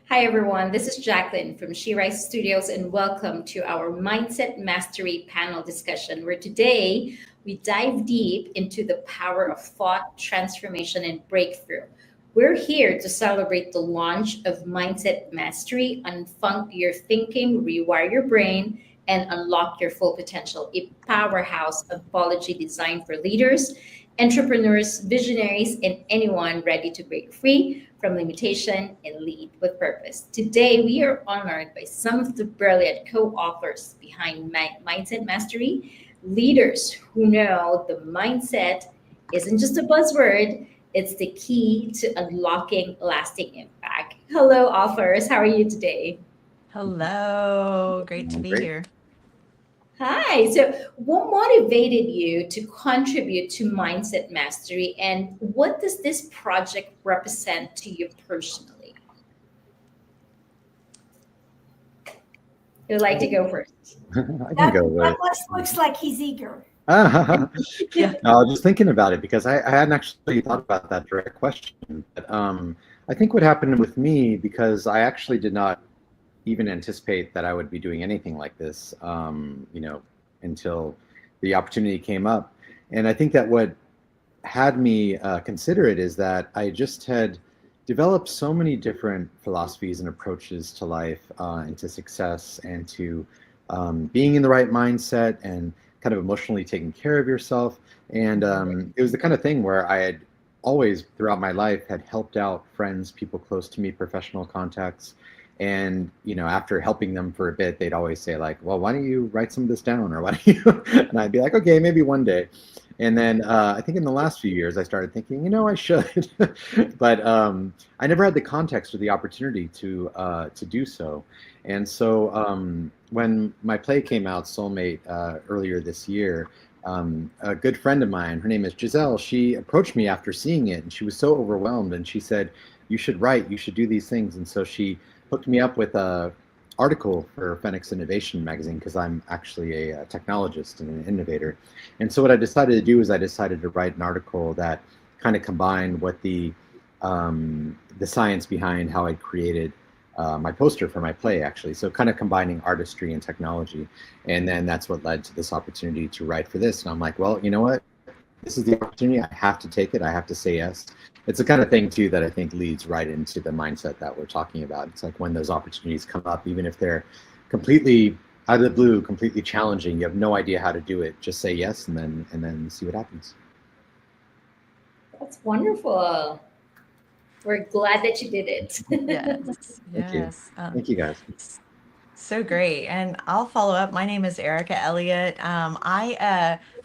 Hi, everyone. This is Jacqueline from She Rise Studios, and welcome to our Mindset Mastery panel discussion, where today we dive deep into the power of thought, transformation, and breakthrough. We're here to celebrate the launch of Mindset Mastery, Unfunk Your Thinking, Rewire Your Brain, and Unlock Your Full Potential, a powerhouse anthology designed for leaders, entrepreneurs, visionaries, and anyone ready to break free from limitation and lead with purpose. Today, we are honored by some of the brilliant co authors behind Mindset Mastery, leaders who know the mindset isn't just a buzzword, it's the key to unlocking lasting impact. Hello, authors. How are you today? Hello, great to be Great. here. Hi. So, what motivated you to contribute to Mindset Mastery, and what does this project represent to you personally? Who'd like to go first? I can That go with looks like he's eager. no, Yeah. I was just thinking about it because I hadn't actually thought about that direct question. But I think what happened with me, because I actually did not even anticipate that I would be doing anything like this, until the opportunity came up. And I think that what had me consider it is that I just had developed so many different philosophies and approaches to life and to success and to being in the right mindset and kind of emotionally taking care of yourself. And it was the kind of thing where I had always throughout my life had helped out friends, people close to me, professional contacts. And after helping them for a bit, they'd always say like, "Well, why don't you write some of this down?" Or why don't you? And I'd be like, "Okay, maybe one day." And then I think in the last few years, I started thinking, I should, but I never had the context or the opportunity to do so. And so when my play came out, Soulmate, earlier this year, a good friend of mine, her name is Giselle, she approached me after seeing it, and she was so overwhelmed, and she said, "You should write, you should do these things." And so she hooked me up with a article for Phoenix Innovation magazine because I'm actually a technologist and an innovator. And so what I decided to do is I decided to write an article that kind of combined what the science behind how I created my poster for my play, actually. So kind of combining artistry and technology. And then that's what led to this opportunity to write for this. And I'm like, well, you know what? This is the opportunity. I have to take it. I have to say yes. It's the kind of thing too that I think leads right into the mindset that we're talking about. It's like when those opportunities come up, even if they're completely out of the blue, completely challenging, you have no idea how to do it. Just say yes, and then see what happens. That's wonderful. We're glad that you did it. Yes, Thank you. yes. Thank you, guys. So great. And I'll follow up. My name is Erica Elliott.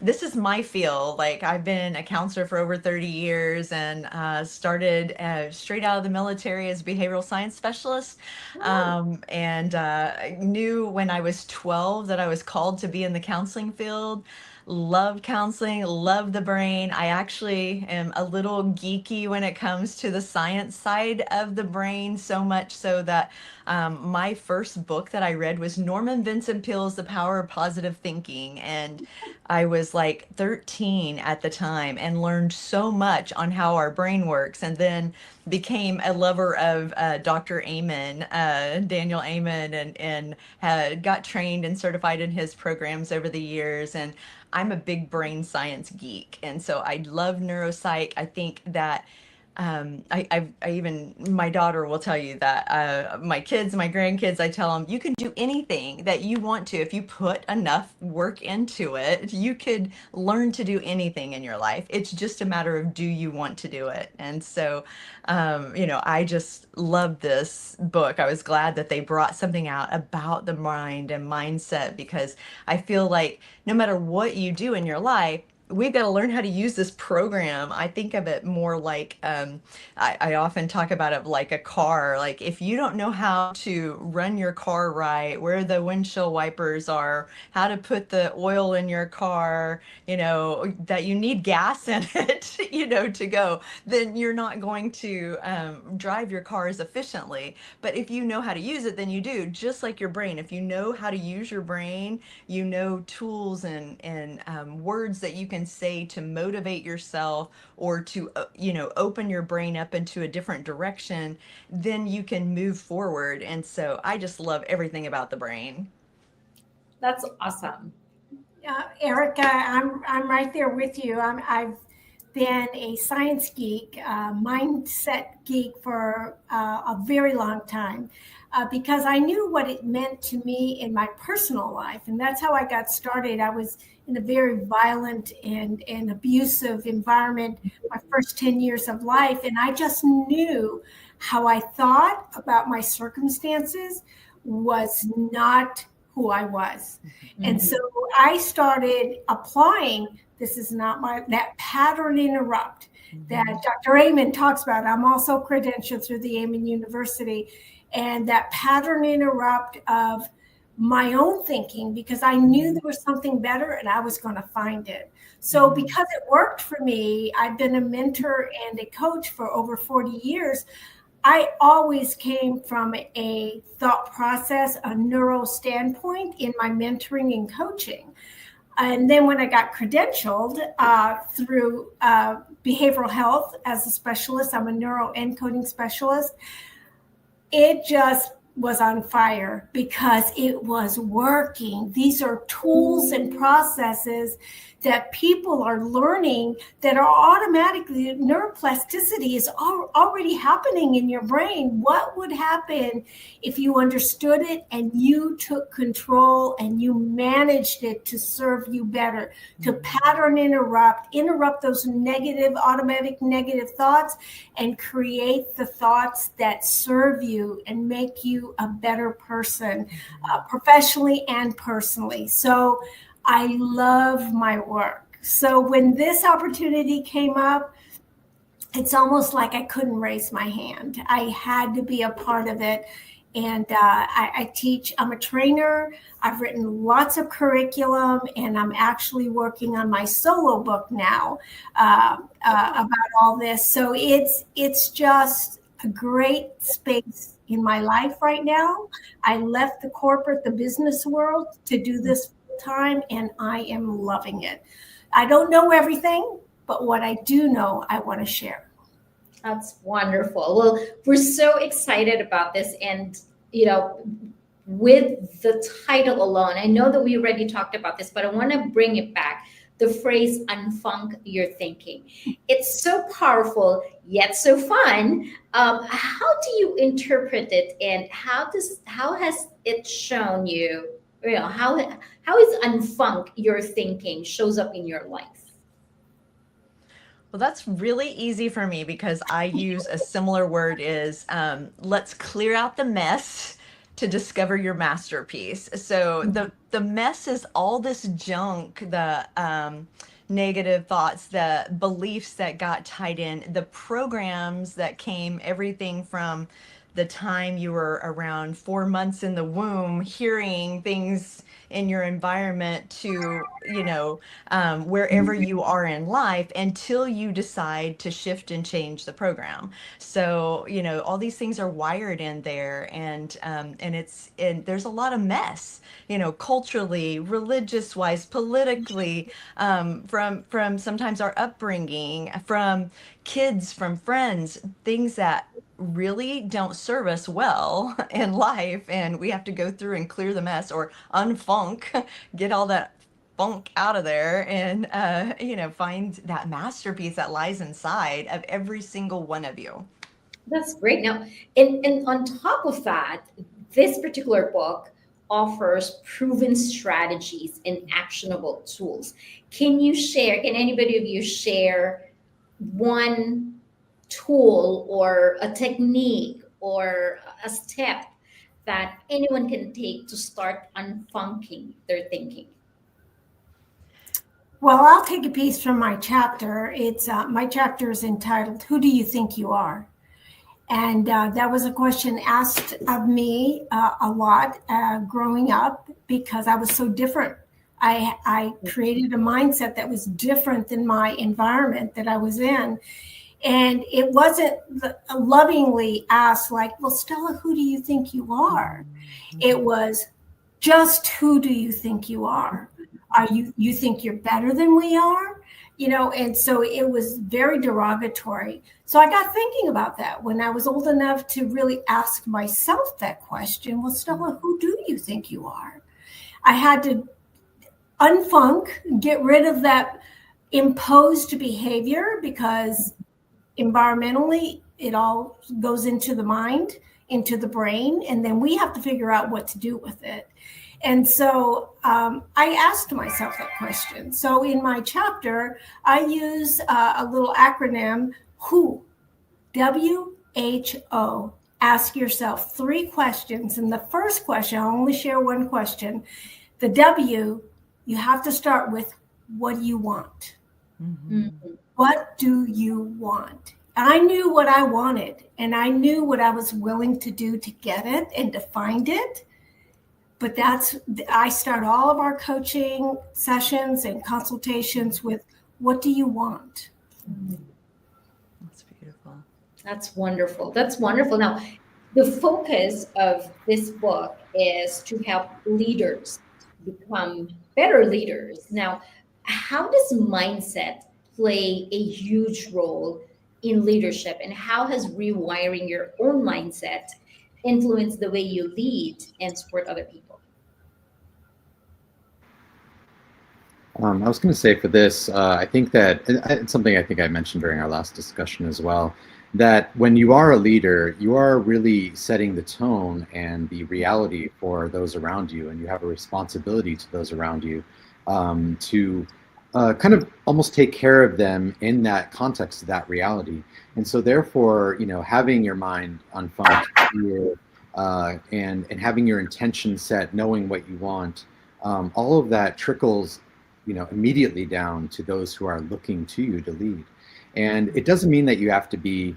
This is my field. Like I've been a counselor for over 30 years and started straight out of the military as a behavioral science specialist. And I knew when I was 12 that I was called to be in the counseling field. Love counseling, love the brain. I actually am a little geeky when it comes to the science side of the brain, so much so that my first book that I read was Norman Vincent Peale's The Power of Positive Thinking. And I was like 13 at the time and learned so much on how our brain works. And then became a lover of Dr. Amen, Daniel Amen, and had got trained and certified in his programs over the years. And I'm a big brain science geek. And so I love neuropsych. I think that I even my daughter will tell you that my kids, my grandkids, I tell them you can do anything that you want to if you put enough work into it. You could learn to do anything in your life. It's just a matter of do you want to do it. And so, I just love this book. I was glad that they brought something out about the mind and mindset because I feel like no matter what you do in your life, we've got to learn how to use this program. I think of it more like I often talk about it like a car. Like if you don't know how to run your car right, where the windshield wipers are, how to put the oil in your car, that you need gas in it, to go, then you're not going to drive your car as efficiently. But if you know how to use it, then you do. Just like your brain, if you know how to use your brain, tools and words that you can can say to motivate yourself or to, open your brain up into a different direction, then you can move forward. And so I just love everything about the brain. That's awesome. Erica, I'm right there with you. I've been a science geek, mindset geek for a very long time because I knew what it meant to me in my personal life. And that's how I got started. I was in a very violent and abusive environment my first 10 years of life. And I just knew how I thought about my circumstances was not who I was. And so I started applying, this is not that pattern interrupt that Dr. Amen talks about. I'm also credentialed through the Amen University, and that pattern interrupt of my own thinking, because I knew there was something better and I was going to find it. So because it worked for me, I've been a mentor and a coach for over 40 years. I always came from a thought process, a neuro standpoint in my mentoring and coaching. And then when I got credentialed through behavioral health as a specialist, I'm a neuro encoding specialist, it just was on fire because it was working. These are tools and processes that people are learning that are automatically, neuroplasticity is already happening in your brain. What would happen if you understood it and you took control and you managed it to serve you better, to pattern interrupt those automatic negative thoughts and create the thoughts that serve you and make you a better person, professionally and personally. So I love my work. So when this opportunity came up, it's almost like I couldn't raise my hand. I had to be a part of it. And I teach, I'm a trainer. I've written lots of curriculum, and I'm actually working on my solo book now about all this. So it's just a great space in my life right now. I left the business world to do this time, and I am loving it. I don't know everything, but what I do know, I want to share. That's wonderful. Well, we're so excited about this. And, with the title alone, I know that we already talked about this, but I want to bring it back. The phrase "unfunk your thinking." It's so powerful, yet so fun. How do you interpret it, and how has it shown you? How is "unfunk your thinking" shows up in your life? Well, that's really easy for me because I use a similar word is let's clear out the mess to discover your masterpiece. So the mess is all this junk, the negative thoughts, the beliefs that got tied in, the programs that came, everything from the time you were around 4 months in the womb, hearing things in your environment to, wherever you are in life until you decide to shift and change the program. So, all these things are wired in there, and there's a lot of mess, culturally, religious wise, politically, from sometimes our upbringing, from kids, from friends, things that really don't serve us well in life, and we have to go through and clear the mess or unfunk, get all that funk out of there, and find that masterpiece that lies inside of every single one of you. That's great. Now, and on top of that, this particular book offers proven strategies and actionable tools. Can anybody of you share one tool or a technique or a step that anyone can take to start unfunking their thinking? Well, I'll take a piece from my chapter. It's my chapter is entitled, "Who Do You Think You Are?" And that was a question asked of me a lot growing up because I was so different. I created a mindset that was different than my environment that I was in. And it wasn't lovingly asked like, "Well, Stella, who do you think you are?" It was just, "Who do you think you are? You think you're better than we are? And so it was very derogatory. So I got thinking about that when I was old enough to really ask myself that question. Well, Stella, who do you think you are? I had to unfunk, get rid of that imposed behavior, because environmentally, it all goes into the mind, into the brain, and then we have to figure out what to do with it. And so I asked myself that question. So in my chapter, I use a little acronym, WHO, WHO. Ask yourself 3 questions. And the first question, I'll only share one question. The W, you have to start with, what do you want? Mm-hmm. What do you want? I knew what I wanted, and I knew what I was willing to do to get it and to find it. But I start all of our coaching sessions and consultations with, what do you want? That's beautiful. That's wonderful. That's wonderful. Now, the focus of this book is to help leaders become better leaders. Now, how does mindset play a huge role in leadership, and how has rewiring your own mindset influenced the way you lead and support other people? I was going to say for this, I think that it's something I think I mentioned during our last discussion as well, that when you are a leader, you are really setting the tone and the reality for those around you, and you have a responsibility to those around you to kind of almost take care of them in that context of that reality. And so therefore, having your mind unfunked, and having your intention set, knowing what you want, all of that trickles immediately down to those who are looking to you to lead. And it doesn't mean that you have to be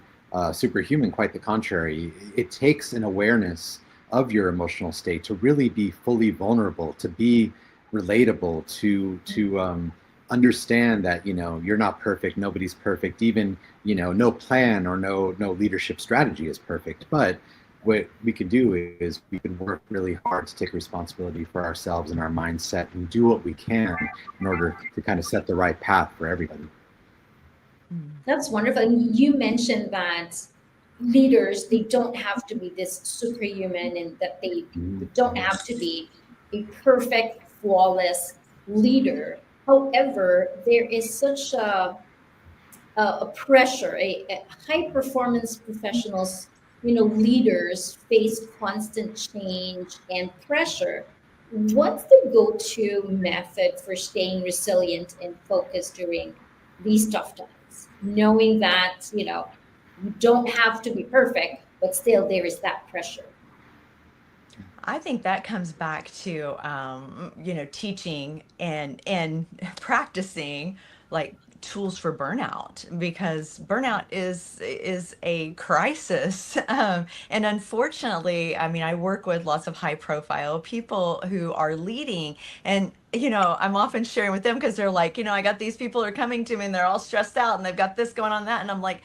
superhuman, quite the contrary. It takes an awareness of your emotional state to really be fully vulnerable, to be relatable, to understand that you're not perfect, nobody's perfect, even no plan or no leadership strategy is perfect. But what we can do is we can work really hard to take responsibility for ourselves and our mindset and do what we can in order to kind of set the right path for everybody. That's wonderful. And you mentioned that leaders, they don't have to be this superhuman, and that they don't have to be a perfect, flawless leader. However, there is such a pressure, a high performance professionals, leaders face constant change and pressure. What's the go-to method for staying resilient and focused during these tough times, knowing that you don't have to be perfect, but still there is that pressure? I think that comes back to teaching and practicing like tools for burnout, because burnout is a crisis. And unfortunately, I mean, I work with lots of high profile people who are leading, and I'm often sharing with them because they're like, I got these people are coming to me and they're all stressed out and they've got this going on, that, and I'm like,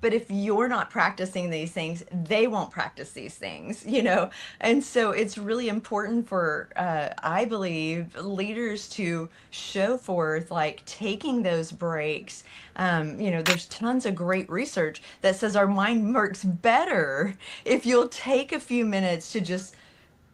but if you're not practicing these things, they won't practice these things. And so it's really important for, I believe, leaders to show forth like taking those breaks. There's tons of great research that says our mind works better if you'll take a few minutes to just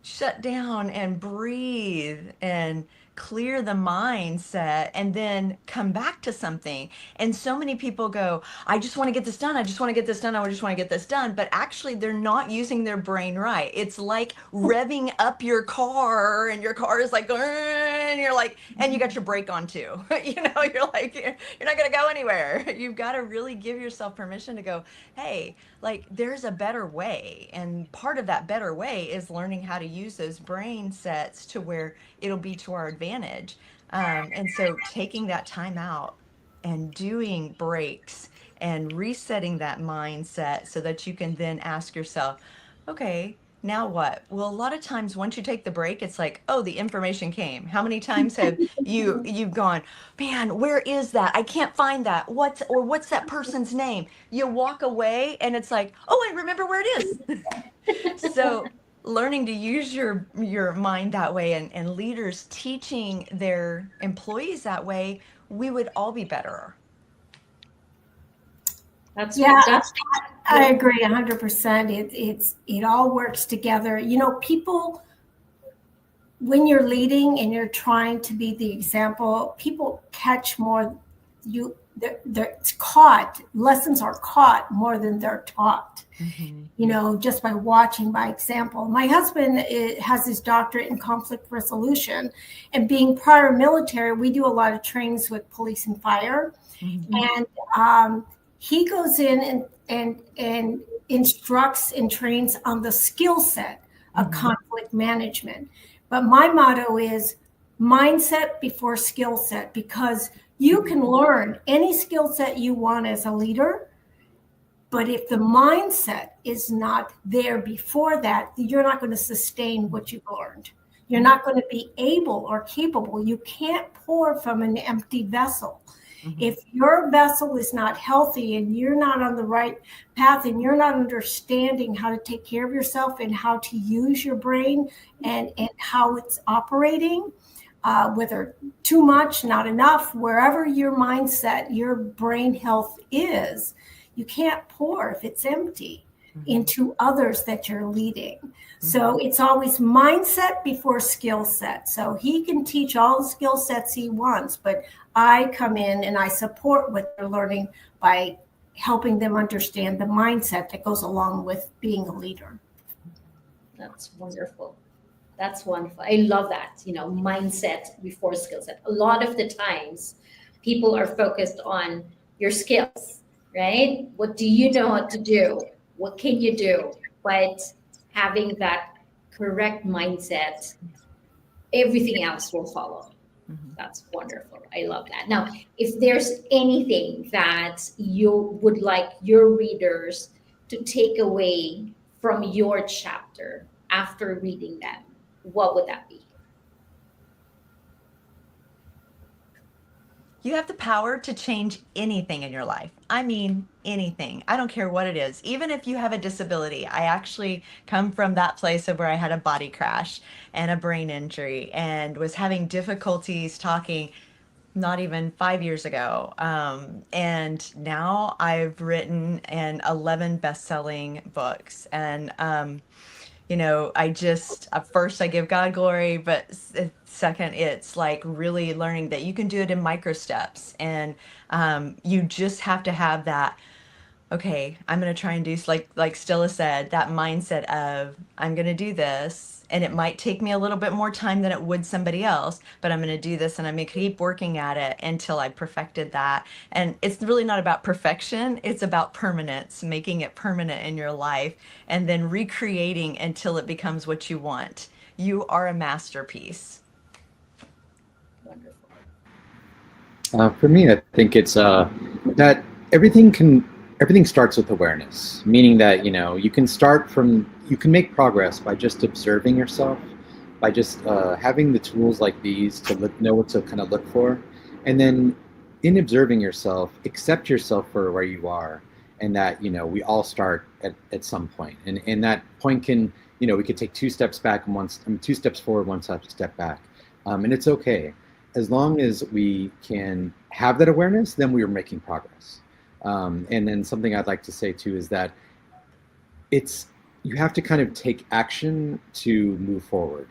shut down and breathe and clear the mindset and then come back to something. And so many people go, I just want to get this done. I just want to get this done. I just want to get this done. But actually, they're not using their brain right. It's like revving up your car, and your car is like, and you're like, and you got your brake on too. You're like, you're not going to go anywhere. You've got to really give yourself permission to go, hey, like there's a better way. And part of that better way is learning how to use those brain sets to where it'll be to our advantage. And so taking that time out and doing breaks and resetting that mindset so that you can then ask yourself, okay, now what? Well, a lot of times once you take the break, it's like, oh, the information came. How many times have you've gone, man, where is that? I can't find that. What's that person's name? You walk away and it's like, oh, I remember where it is. So learning to use your mind that way, and leaders teaching their employees that way we would all be better. That's Yeah, that's I agree 100%. It all works together. You know, people, when you're leading and you're trying to be the example, people catch more. They're caught. Lessons are caught more than they're taught. Mm-hmm. You know, just by watching by example. My husband has his doctorate in conflict resolution, and being prior military, we do a lot of trainings with police and fire, Mm-hmm. and he goes in and instructs and trains on the skill set of Mm-hmm. conflict management. But my motto is mindset before skill set, because you can learn any skill set you want as a leader, but if the mindset is not there before that, you're not going to sustain what you've learned. You're not going to be able or capable. You can't pour from an empty vessel. Mm-hmm. If your vessel is not healthy and you're not on the right path and you're not understanding how to take care of yourself and how to use your brain and how it's operating, whether too much, not enough, wherever your mindset, your brain health is, you can't pour if it's empty into others that you're leading. So it's always mindset before skill set. So he can teach all the skill sets he wants, but I come in and I support what they're learning by helping them understand the mindset that goes along with being a leader. That's wonderful. That's wonderful. I love that. You know, mindset before skill set. A lot of the times, people are focused on your skills, right? What do you know how to do? What can you do? But having that correct mindset, everything else will follow. Mm-hmm. That's wonderful. I love that. Now, if there's anything that you would like your readers to take away from your chapter after reading them, what would that be? You have the power to change anything in your life. I mean, anything. I don't care what it is. Even if you have a disability. I actually come from that place of where I had a body crash and a brain injury and was having difficulties talking not even 5 years ago. And now I've written 11 best-selling books. And you know, I just, at first I give God glory, but second, it's like really learning that you can do it in micro steps. And you just have to have that, okay, I'm going to try and do, like Stella said, that mindset of, I'm going to do this. And it might take me a little bit more time than it would somebody else, but I'm going to do this and I'm going to keep working at it until I perfected that. And it's really not about perfection. It's about permanence, making it permanent in your life and then recreating until it becomes what you want. You are a masterpiece. Wonderful. For me, I think it's that everything starts with awareness, meaning that you can make progress by just observing yourself, by just having the tools like these to know what to kind of look for, and then in observing yourself, accept yourself for where you are, and that we all start at some point, and that point can we could take 2 steps back and 2 steps forward, 1 step back, and it's okay. As long as we can have that awareness, then we are making progress. And then something I'd like to say too is that you have to kind of take action to move forward.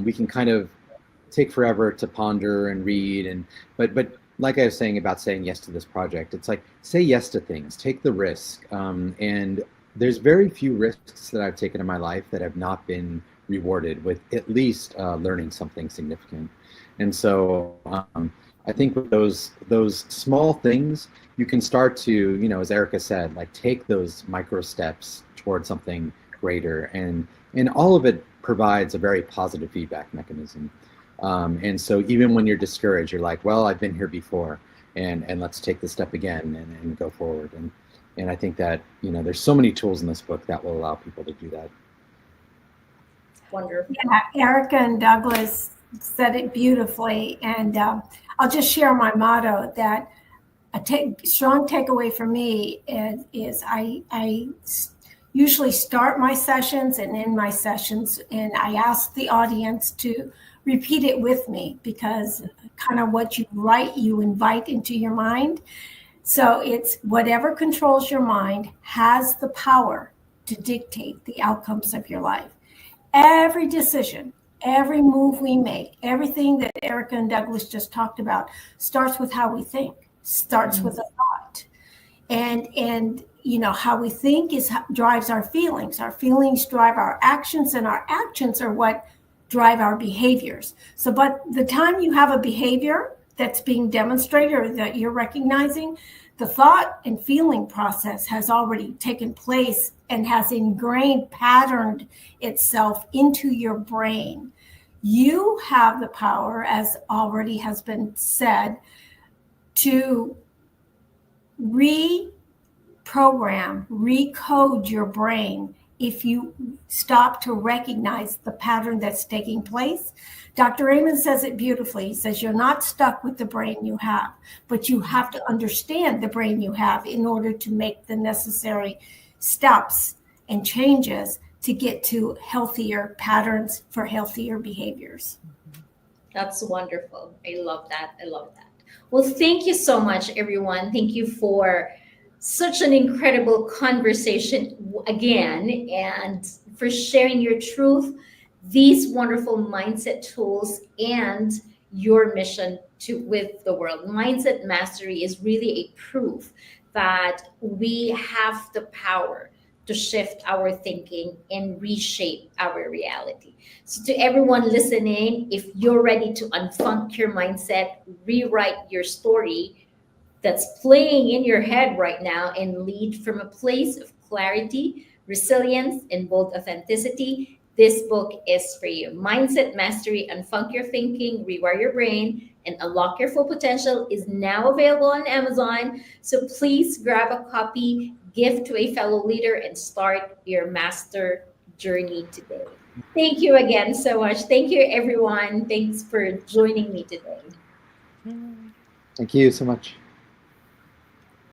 We can kind of take forever to ponder and read, but like I was saying about saying yes to this project, it's like say yes to things, take the risk. And there's very few risks that I've taken in my life that have not been rewarded with at least learning something significant. And so I think with those small things, you can start to, as Erica said, like take those micro steps towards something greater, and all of it provides a very positive feedback mechanism. And so even when you're discouraged, you're like, well, I've been here before, and let's take the step again and go forward. And I think that there's so many tools in this book that will allow people to do that. Wonderful. Yeah, Erica and Douglas said it beautifully, and I'll just share my motto that strong takeaway for me is I usually start my sessions and end my sessions, and I ask the audience to repeat it with me, because kind of what you write, you invite into your mind. So it's whatever controls your mind has the power to dictate the outcomes of your life. Every decision, every move we make, everything that Erica and Douglas just talked about starts with how we think, starts with a thought. And you know, how we think drives our feelings. Our feelings drive our actions, and our actions are what drive our behaviors. So, but the time you have a behavior that's being demonstrated or that you're recognizing, the thought and feeling process has already taken place and has ingrained, patterned itself into your brain. You have the power, as already has been said, to reprogram, recode your brain if you stop to recognize the pattern that's taking place. Dr. Amen says it beautifully. He says you're not stuck with the brain you have, but you have to understand the brain you have in order to make the necessary steps and changes to get to healthier patterns for healthier behaviors. That's wonderful. I love that. I love that. Well, thank you so much, everyone. Thank you for such an incredible conversation again, and for sharing your truth, these wonderful mindset tools, and your mission with the world. Mindset mastery is really a proof that we have the power to shift our thinking and reshape our reality. So to everyone listening, if you're ready to unfunk your mindset, rewrite your story that's playing in your head right now, and lead from a place of clarity, resilience, and bold authenticity, this book is for you. Mindset Mastery, Unfunk Your Thinking, Rewire Your Brain, and Unlock Your Full Potential is now available on Amazon. So please grab a copy, give to a fellow leader, and start your master journey today. Thank you again so much. Thank you, everyone. Thanks for joining me today. Thank you so much.